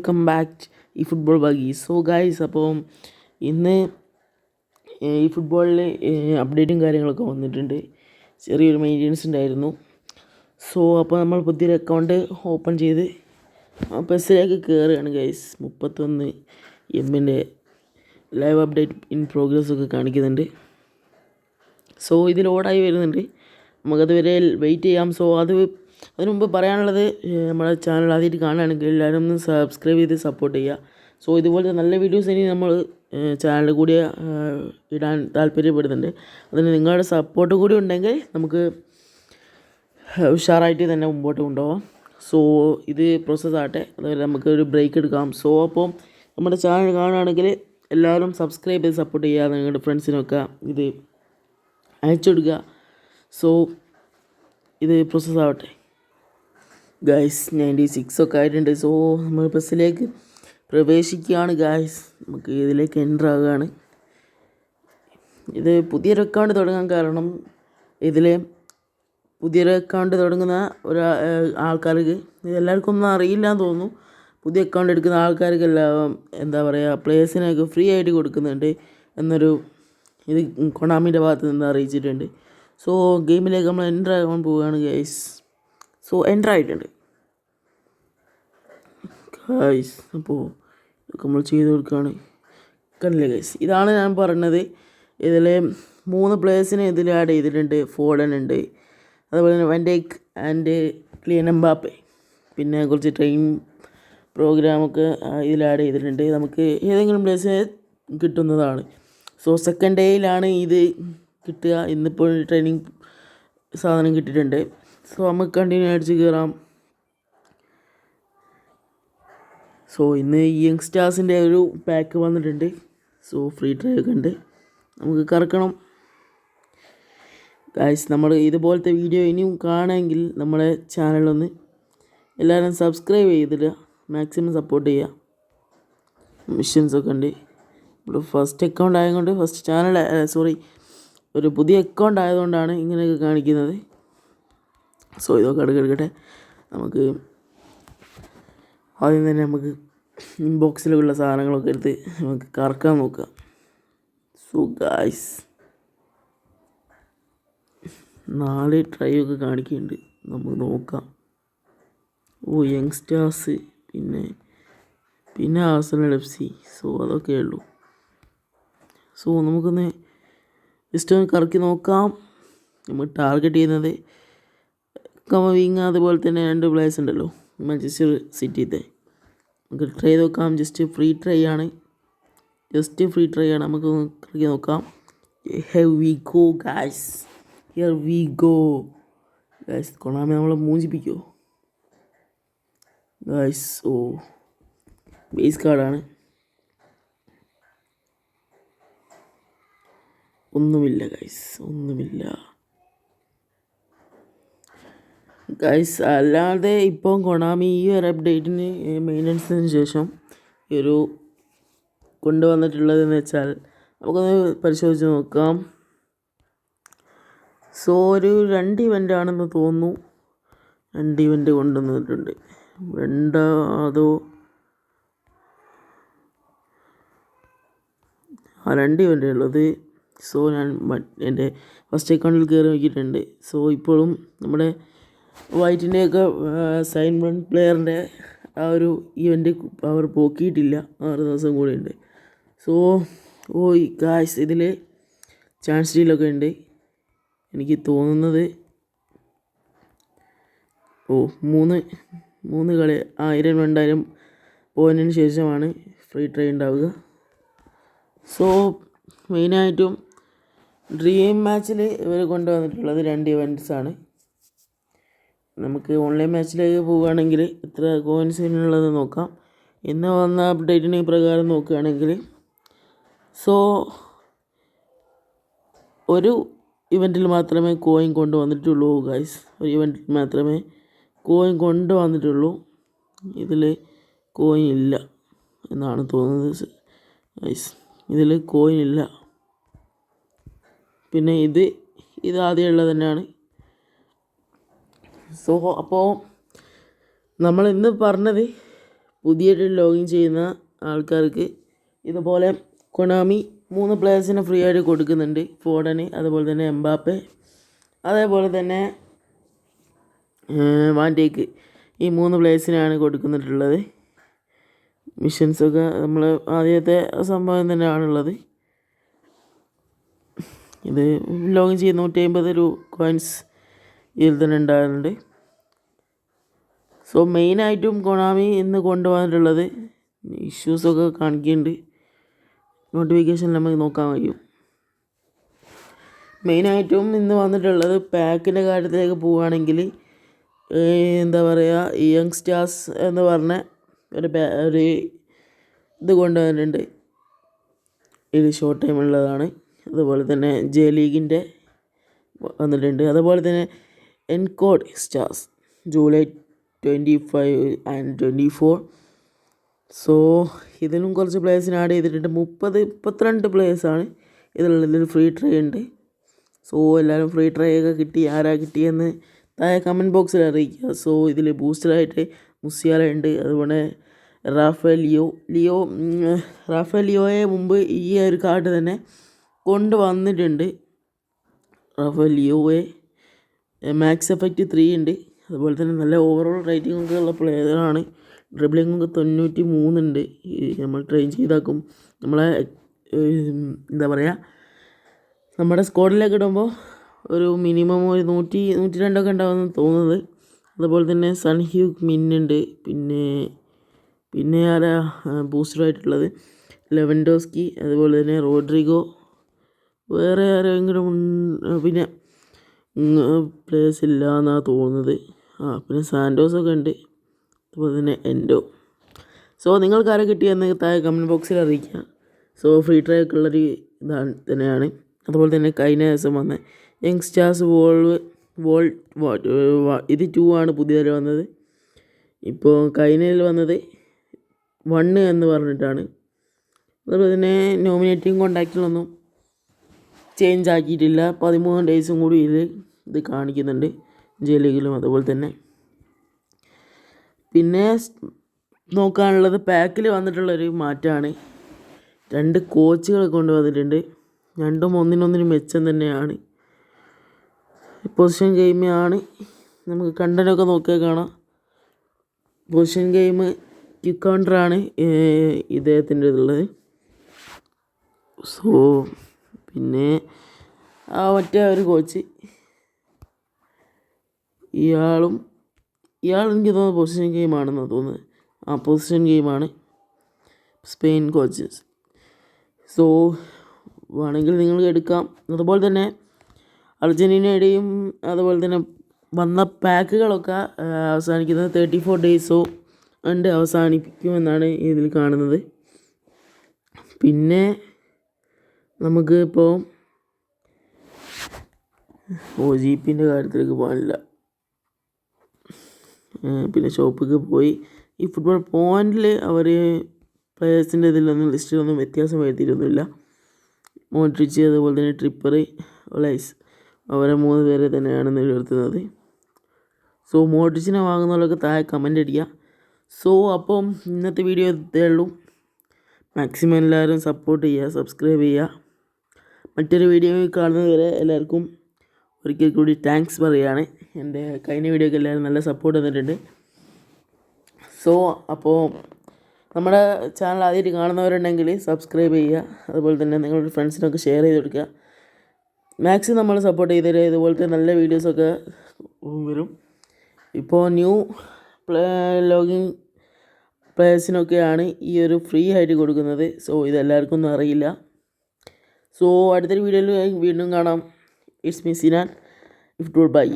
Welcome back ഈ football baggy. So guys, അപ്പോൾ ഇന്ന് ഈ ഫുട്ബോളിൽ അപ്ഡേറ്റും കാര്യങ്ങളൊക്കെ വന്നിട്ടുണ്ട്. ചെറിയൊരു മെയിൻ്റെനൻസ് ഉണ്ടായിരുന്നു. സോ അപ്പോൾ നമ്മൾ പുതിയൊരു അക്കൗണ്ട് ഓപ്പൺ ചെയ്ത് പെസ്സിലേക്ക് കയറുകയാണ് ഗൈസ്. 31 എമ്മിൻ്റെ ലൈവ് അപ്ഡേറ്റ് ഇൻ പ്രോഗ്രസ് ഒക്കെ കാണിക്കുന്നുണ്ട്. സോ ഇത് ലോഡായി വരുന്നുണ്ട്, നമുക്കത് വരെ വെയിറ്റ് ചെയ്യാം. സോ അതിനു മുമ്പ് പറയാനുള്ളത്, നമ്മുടെ ചാനൽ ആദ്യമായിട്ട് കാണുകയാണെങ്കിൽ എല്ലാവരും ഒന്ന് സബ്സ്ക്രൈബ് ചെയ്ത് സപ്പോർട്ട് ചെയ്യുക. സോ ഇതുപോലത്തെ നല്ല വീഡിയോസ് ഇനി നമ്മൾ ചാനലിൽ കൂടി ഇടാൻ താല്പര്യപ്പെടുന്നുണ്ട്. അതിന് നിങ്ങളുടെ സപ്പോർട്ട് കൂടി ഉണ്ടെങ്കിൽ നമുക്ക് ഉഷാറായിട്ട് തന്നെ മുമ്പോട്ട് കൊണ്ടുപോകാം. സോ ഇത് പ്രോസസ്സ് ആകട്ടെ, അതുപോലെ നമുക്കൊരു ബ്രേക്ക് എടുക്കാം. സോ അപ്പോൾ നമ്മുടെ ചാനൽ കാണുകയാണെങ്കിൽ എല്ലാവരും സബ്സ്ക്രൈബ് ചെയ്ത് സപ്പോർട്ട് ചെയ്യുക, നിങ്ങളുടെ ഫ്രണ്ട്സിനൊക്കെ ഇത് അയച്ചു കൊടുക്കുക. സോ ഇത് പ്രോസസ്സ് ആവട്ടെ ഗായ്സ്. 96 ഒക്കെ ആയിട്ടുണ്ട്. സോ നമ്മൾ ബസ്സിലേക്ക് പ്രവേശിക്കുകയാണ് ഗായ്സ്. നമുക്ക് ഇതിലേക്ക് എൻ്റർ ആകുകയാണ്. ഇത് പുതിയൊരു അക്കൗണ്ട് തുടങ്ങാൻ കാരണം, ഇതിൽ പുതിയൊരു അക്കൗണ്ട് തുടങ്ങുന്ന ആൾക്കാർക്ക് ഇതെല്ലാവർക്കും ഒന്നും അറിയില്ല എന്ന് തോന്നുന്നു. പുതിയ അക്കൗണ്ട് എടുക്കുന്ന ആൾക്കാർക്കെല്ലാം എന്താ പറയുക, പ്ലേയേഴ്സിനൊക്കെ ഫ്രീ ആയിട്ട് കൊടുക്കുന്നുണ്ട് എന്നൊരു ഇത് കൊണാമിൻ്റെ ഭാഗത്ത് നിന്ന് അറിയിച്ചിട്ടുണ്ട്. സോ ഗെയിമിലേക്ക് നമ്മൾ എൻ്റർ ആകാൻ പോവുകയാണ് ഗൈസ്. സോ എൻ്റർ ആയിട്ടുണ്ട് ഗൈസ്. അപ്പോൾ ഇതൊക്കെ നമ്മൾ ചെയ്ത് കൊടുക്കുകയാണ്. കണ്ടില്ലേ ഗൈസ്, ഇതാണ് ഞാൻ പറഞ്ഞത്. ഇതിൽ 3 പ്ലേയേഴ്സിനെ ഇതിൽ ആഡ് ചെയ്തിട്ടുണ്ട്. ഫോഡൻ ഉണ്ട്, അതുപോലെ തന്നെ van Dijk and Kylian Mbappe, പിന്നെ കുറച്ച് ട്രെയിൻ പ്രോഗ്രാമൊക്കെ ഇതിൽ ആഡ് ചെയ്തിട്ടുണ്ട്. നമുക്ക് ഏതെങ്കിലും പ്ലേയേഴ്സിനെ കിട്ടുന്നതാണ്. സോ സെക്കൻഡ് ഡേയിലാണ് ഇത് കിട്ടുക. ഇന്നിപ്പോൾ ട്രെയിനിങ് സാധനം കിട്ടിയിട്ടുണ്ട്. സോ നമുക്ക് കണ്ടിന്യൂ അടിച്ച് കയറാം. സോ ഇന്ന് യങ്സ്റ്റാർസിൻ്റെ ഒരു പാക്ക് വന്നിട്ടുണ്ട്. സോ ഫ്രീ ട്രൈ ഒക്കെ ഉണ്ട്, നമുക്ക് കറക്കണം ഗൈസ്. നമ്മൾ ഇതുപോലത്തെ വീഡിയോ ഇനിയും കാണുമെങ്കിൽ നമ്മളെ ചാനലൊന്ന് എല്ലാവരും സബ്സ്ക്രൈബ് ചെയ്തിടുക, മാക്സിമം സപ്പോർട്ട് ചെയ്യുക. മിഷൻസൊക്കെ ഉണ്ട്. ഇവിടെ ഫസ്റ്റ് അക്കൗണ്ട് ആയതുകൊണ്ട്, ഫസ്റ്റ് ചാനൽ ഒരു പുതിയ അക്കൗണ്ട് ആയതുകൊണ്ടാണ് ഇങ്ങനെയൊക്കെ കാണിക്കുന്നത്. സോ ഇതൊക്കെ എടുക്കട്ടെ. നമുക്ക് ആദ്യം തന്നെ നമുക്ക് ഇൻബോക്സിലുള്ള സാധനങ്ങളൊക്കെ എടുത്ത് നമുക്ക് കറക്കാൻ നോക്കാം. സോ ഗായ്സ്, 4 ട്രൈ ഒക്കെ കാണിക്കുന്നുണ്ട്, നമുക്ക് നോക്കാം. യങ്സ്റ്റാർസ്, പിന്നെ ആർസണൽ FC. സോ അതൊക്കെ ഉള്ളൂ. സോ നമുക്കൊന്ന് ജസ്റ്റ് ഒന്ന് കറക്കി നോക്കാം. നമ്മൾ ടാർഗറ്റ് ചെയ്യുന്നത് കമവിങ്, അതുപോലെ തന്നെ 2 പ്ലേയേഴ്സ് ഉണ്ടല്ലോ മാഞ്ചസ്റ്റർ സിറ്റിത്തെ. നമുക്ക് ട്രൈ ചെയ്ത് നോക്കാം. ജസ്റ്റ് ഫ്രീ ട്രൈ ആണ്, നമുക്കൊന്ന് കറക്കി നോക്കാം. Here we go guys, here we go guys. കൊണാമി നമ്മളെ മൂഞ്ചിപ്പിക്കുമോ ഗൈസ്? ബേസ് കാർഡാണ്, ഒന്നുമില്ല ഗൈസ്, ഒന്നുമില്ല ഗൈസ്. അല്ലാതെ ഇപ്പം കൊണാമി ഈ ഒരു അപ്ഡേറ്റിന് മെയിൻ്റനൻസിന് ശേഷം ഒരു കൊണ്ടുവന്നിട്ടുള്ളതെന്ന് വെച്ചാൽ നമുക്കൊന്ന് പരിശോധിച്ച് നോക്കാം. സോ ഒരു 2 ഇവൻ്റ് ആണെന്ന് തോന്നുന്നു. 2 ഇവൻ്റ് കൊണ്ടുവന്നിട്ടുണ്ട്. 2 ഇവൻ്റ് ഉള്ളത്. സോ ഞാൻ എൻ്റെ ഫസ്റ്റ് അക്കൗണ്ടിൽ കയറി നോക്കിയിട്ടുണ്ട്. സോ ഇപ്പോഴും നമ്മുടെ വൈറ്റിൻ്റെയൊക്കെ സൈൻ വൺ പ്ലെയറിൻ്റെ ആ ഒരു ഇവൻ്റ് അവർ പോക്കിയിട്ടില്ല. 6 ദിവസം കൂടെ ഉണ്ട്. സോ ഗായ്സ്, ഇതിൽ ചാൻസ് ഡീലൊക്കെ ഉണ്ട്. എനിക്ക് തോന്നുന്നത് 3 കളി 1000-2000 പോയിൻറ്റിന് ശേഷമാണ് ഫ്രീ ട്രൈ ഉണ്ടാവുക. സോ മെയിനായിട്ടും ഡ്രീം മാച്ചിൽ ഇവർ കൊണ്ടുവന്നിട്ടുള്ളത് 2 ഇവൻറ്റ്സാണ്. നമുക്ക് ഓൺലൈൻ മാച്ചിലേക്ക് പോവുകയാണെങ്കിൽ എത്ര കോയിൻസിനുള്ളത് നോക്കാം. ഇന്ന് വന്ന അപ്ഡേറ്റിന് പ്രകാരം നോക്കുകയാണെങ്കിൽ, സോ ഒരു ഇവൻറ്റിൽ മാത്രമേ കോയിൻ കൊണ്ടുവന്നിട്ടുള്ളൂ ഗൈസ്. ഒരു ഇവൻറ്റിൽ മാത്രമേ കോയിൻ കൊണ്ടുവന്നിട്ടുള്ളൂ. ഇതിൽ കോയിൻ ഇല്ല എന്നാണ് തോന്നുന്നത് ഗൈസ്. ഇതിൽ കോയിൻ ഇല്ല. പിന്നെ ഇത് ആദ്യമുള്ളത് തന്നെയാണ്. സോ അപ്പോൾ നമ്മൾ ഇന്ന് പറഞ്ഞത് പുതിയൊരു ലോഗിൻ ചെയ്യുന്ന ആൾക്കാർക്ക് ഇതുപോലെ കൊണാമി 3 പ്ലേയേഴ്സിനെ ഫ്രീ ആയിട്ട് കൊടുക്കുന്നുണ്ട്. ഫോഡന്, അതുപോലെ തന്നെ എംബാപ്പെ, അതേപോലെ തന്നെ വാൻഡേക്ക്. ഈ 3 പ്ലേയേഴ്സിനാണ് കൊടുക്കുന്നിട്ടുള്ളത്. മിഷൻസൊക്കെ നമ്മൾ ആദ്യത്തെ സംഭവം തന്നെയാണുള്ളത്. ഇത് ലോഗിൻ ചെയ്ത് 150 കോയിൻസ് ഇതിൽ തന്നെ ഉണ്ടാകുന്നുണ്ട്. സോ മെയിനായിട്ടും കൊണാമി ഇന്ന് കൊണ്ടുവന്നിട്ടുള്ളത് ഇഷ്യൂസൊക്കെ കാണിക്കുന്നുണ്ട്. നോട്ടിഫിക്കേഷൻ നമുക്ക് നോക്കാൻ കഴിയും. മെയിനായിട്ടും ഇന്ന് വന്നിട്ടുള്ളത് പാക്കിൻ്റെ കാര്യത്തിലേക്ക് പോവുകയാണെങ്കിൽ എന്താ പറയുക, യങ് സ്റ്റാർസ് എന്ന് പറഞ്ഞ ഒരു ഇത് കൊണ്ടുവന്നിട്ടുണ്ട്. ഇത് ഷോർട്ട് ടൈം ഉള്ളതാണ്. അതുപോലെ തന്നെ ജെ ലീഗിൻ്റെ വന്നിട്ടുണ്ട്. അതുപോലെ തന്നെ encode stars July 25 and 24. So ഇതിലും കുറച്ച് പ്ലേയേഴ്സിന് ആഡ് ചെയ്തിട്ടുണ്ട്. 32 പ്ലേയേഴ്സാണ് ഇതിലുള്ളത്. ഇതിൽ ഫ്രീ ട്രൈ ഉണ്ട്. സോ എല്ലാവരും ഫ്രീ ട്രൈ ഒക്കെ കിട്ടി, ആരാ കിട്ടിയെന്ന് താഴെ കമൻറ്റ് ബോക്സിൽ അറിയിക്കുക. സോ ഇതിൽ ബൂസ്റ്ററായിട്ട് മുസിയാല ഉണ്ട്. അതുപോലെ റാഫേൽ ലിയോയെ മുമ്പ് ഈ ഒരു കാർഡ് തന്നെ കൊണ്ടുവന്നിട്ടുണ്ട്. റാഫേൽ ലിയോയെ മാക്സ് എഫക്റ്റ് 3 ഉണ്ട്. അതുപോലെ തന്നെ നല്ല ഓവറോൾ റേറ്റിംഗ് ഒക്കെ ഉള്ള പ്ലെയറാണ്. ഡ്രിബ്ലിംഗ് ഒക്കെ 93 ഉണ്ട്. നമ്മൾ ട്രെയിൻ ചെയ്താക്കും നമ്മളെ എന്താ പറയുക, നമ്മുടെ സ്ക്വാഡിലേക്ക് ഇടുമ്പോൾ ഒരു മിനിമം ഒരു 100-102 ഉണ്ടാകുമെന്ന് തോന്നുന്നത്. അതുപോലെ തന്നെ സൺഹ്യൂഗ് മിന്നുണ്ട്. പിന്നെ ആരാ ബൂസ്റ്ററായിട്ടുള്ളത്, ലെവൻഡോസ്കി, അതുപോലെ തന്നെ റോഡ്രിഗോ, വേറെ ആരെങ്കിലും പിന്നെ പ്ലേയേഴ്സ് ഇല്ല എന്നാണ് തോന്നുന്നത്. പിന്നെ സാൻഡോസൊക്കെ ഉണ്ട്. അതുപോലെ തന്നെ എൻഡോ. സോ നിങ്ങൾക്ക് ആരെ കിട്ടിയെന്ന് താഴെ കമൻറ്റ് ബോക്സിൽ അറിയിക്കുക. സോ ഫ്രീ ട്രൈ ഒക്കെ ഉള്ളൊരു ഇതാണ് തന്നെയാണ്. അതുപോലെ തന്നെ കഴിഞ്ഞ ദിവസം വന്ന യങ് സ്റ്റാർസ് ഇത് 2 ആണ് പുതിയതായി വന്നത്. ഇപ്പോൾ കഴിഞ്ഞതിൽ വന്നത് 1 എന്ന് പറഞ്ഞിട്ടാണ്. അതുപോലെ തന്നെ നോമിനേറ്റിംഗ് കോൺടാക്റ്റിലൊന്നും ചേഞ്ച് ആക്കിയിട്ടില്ല. 13 ഡേയ്സും കൂടി ഇത് കാണിക്കുന്നുണ്ട് ജെ ലീഗിലും. അതുപോലെ തന്നെ പിന്നെ നോക്കാനുള്ളത് പാക്കിൽ വന്നിട്ടുള്ളൊരു മാറ്റമാണ്. 2 കോച്ചുകൾ കൊണ്ടുവന്നിട്ടുണ്ട്. രണ്ടും ഒന്നിനൊന്നിന് മെച്ചം തന്നെയാണ്. പൊസിഷൻ ഗെയിമാണ്. നമുക്ക് കണ്ടൻറ്റൊക്കെ നോക്കിയാൽ കാണാം. പൊസിഷൻ ഗെയിം ക്വിക്ക് കൗണ്ടറാണ് ഇദ്ദേഹത്തിൻ്റെ ഇതുള്ളത്. സോ പിന്നെ മറ്റേ ഒരു കോച്ച് ഇയാൾ എനിക്ക് തോന്നുന്നത് പൊസിഷൻ ഗെയിമാണെന്നാണ് തോന്നുന്നത്. പൊസിഷൻ ഗെയിമാണ്, സ്പെയിൻ കോച്ചസ്. സോ വേണമെങ്കിൽ നിങ്ങൾക്ക് എടുക്കാം. അതുപോലെ തന്നെ അർജൻറ്റീനയുടെയും അതുപോലെ തന്നെ വന്ന പാക്കുകളൊക്കെ അവസാനിക്കുന്നത് 34 ഡേയ്സോ ഉണ്ട് അവസാനിപ്പിക്കുമെന്നാണ് ഇതിൽ കാണുന്നത്. പിന്നെ നമുക്ക് ഇപ്പോൾ OGPൻ്റെ കാര്യത്തിലേക്ക് പോകാനില്ല. പിന്നെ ഷോപ്പിലേക്ക് പോയി ഈ ഫുട്ബോൾ പോയിന്റിൽ അവർ പ്ലേയേഴ്സിൻ്റെ ഇതിലൊന്നും ലിസ്റ്റിലൊന്നും വ്യത്യാസം വരുത്തിയിരുന്നില്ല. മോഡ്രിച്ച്, അതുപോലെ തന്നെ ട്രിപ്പർ, ഒലൈസ്, അവരെ 3 പേരെ തന്നെയാണ് നിലനിർത്തുന്നത്. സോ മോഡ്രിച്ചിനെ വാങ്ങുന്നവരൊക്കെ താഴെ കമൻ്റ് അടിക്കുക. സോ അപ്പം ഇന്നത്തെ വീഡിയോ ഇതേ ഉള്ളൂ. മാക്സിമം എല്ലാവരും സപ്പോർട്ട് ചെയ്യുക, സബ്സ്ക്രൈബ് ചെയ്യുക. മറ്റൊരു വീഡിയോ കാണുന്നത് വരെ എല്ലാവർക്കും ഒരിക്കൽ കൂടി താങ്ക്സ് പറയുകയാണ്. എൻ്റെ കഴിഞ്ഞ വീഡിയോക്ക് എല്ലാവരും നല്ല സപ്പോർട്ട് തന്നിട്ടുണ്ട്. സോ അപ്പോൾ നമ്മുടെ ചാനൽ ആദ്യമായിട്ട് കാണുന്നവരുണ്ടെങ്കിൽ സബ്സ്ക്രൈബ് ചെയ്യുക. അതുപോലെ തന്നെ നിങ്ങളുടെ ഫ്രണ്ട്സിനൊക്കെ ഷെയർ ചെയ്ത് കൊടുക്കുക. മാക്സിമം നമ്മൾ സപ്പോർട്ട് ചെയ്ത് തരിക. ഇതുപോലത്തെ നല്ല വീഡിയോസൊക്കെ വരും. ഇപ്പോൾ ന്യൂ ലോഗിൻ പ്ലേയേഴ്സിനൊക്കെയാണ് ഈ ഒരു ഫ്രീ ആയിട്ട് കൊടുക്കുന്നത്. സോ ഇതെല്ലാവർക്കും ഒന്നും അറിയില്ല. സോ അടുത്തൊരു വീഡിയോയിൽ വീണ്ടും കാണാം. It's me Sinan, football by.